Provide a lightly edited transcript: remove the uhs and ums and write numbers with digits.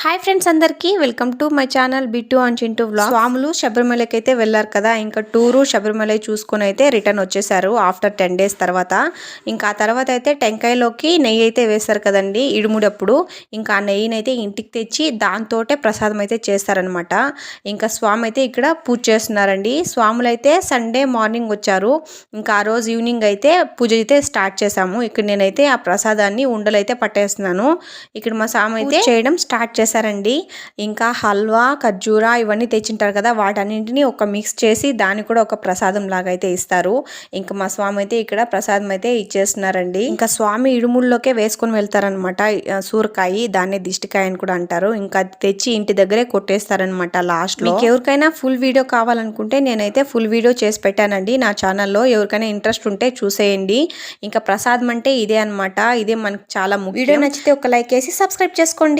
Hi friends అందరికీ welcome to my channel Bittu and Chintu vlogs. స్వాములు శబరిమలకి అయితే వెళ్ళారు కదా, ఇంకా టూరు శబరిమల చూసుకుని అయితే రిటర్న్ వచ్చేసారు ఆఫ్టర్ 10 days తర్వాత. ఇంకా ఆ తర్వాత అయితే టెంకాయలోకి నెయ్యి అయితే వేస్తారు కదండి ఇడుముడప్పుడు. ఇంకా ఆ నెయ్యిని అయితే ఇంటికి తెచ్చి దాంతోటే ప్రసాదం అయితే చేస్తారనమాట. ఇంకా స్వామి అయితే ఇక్కడ పూజ చేస్తున్నారండి. స్వాములు అయితే సండే మార్నింగ్ వచ్చారు. ఇంకా ఆ రోజు ఈవినింగ్ అయితే పూజ అయితే స్టార్ట్ చేసాము. ఇక్కడ నేనైతే ఆ ప్రసాదాన్ని ఉండలైతే పట్టేస్తున్నాను. ఇక్కడ మా స్వామి అయితే చేయడం స్టార్ట్ చేశారండి. ఇంకా హల్వా, ఖర్జూరా ఇవన్నీ తెచ్చింటారు కదా, వాటన్నింటినీ ఒక మిక్స్ చేసి దాన్ని కూడా ఒక ప్రసాదం లాగా అయితే ఇస్తారు. ఇంకా మా స్వామి అయితే ఇక్కడ ప్రసాదం అయితే ఇచ్చేస్తున్నారండి. ఇంకా స్వామి ఇడుముల్లోకే వేసుకొని వెళ్తారనమాట సూరకాయ, దాన్ని దిష్టికాయ అని కూడా అంటారు. ఇంకా అది తెచ్చి ఇంటి దగ్గరే కొట్టేస్తారనమాట లాస్ట్ లో. మీకు ఎవరికైనా ఫుల్ వీడియో కావాలనుకుంటే నేనైతే ఫుల్ వీడియో చేసి పెట్టానండి నా ఛానల్లో. ఎవరికైనా ఇంట్రెస్ట్ ఉంటే చూసేయండి. ఇంకా ప్రసాదం అంటే ఇదే అనమాట, ఇదే మనకు చాలా ముఖ్యం. వీడియో నచ్చితే ఒక లైక్ వేసి సబ్స్క్రైబ్ చేసుకోండి.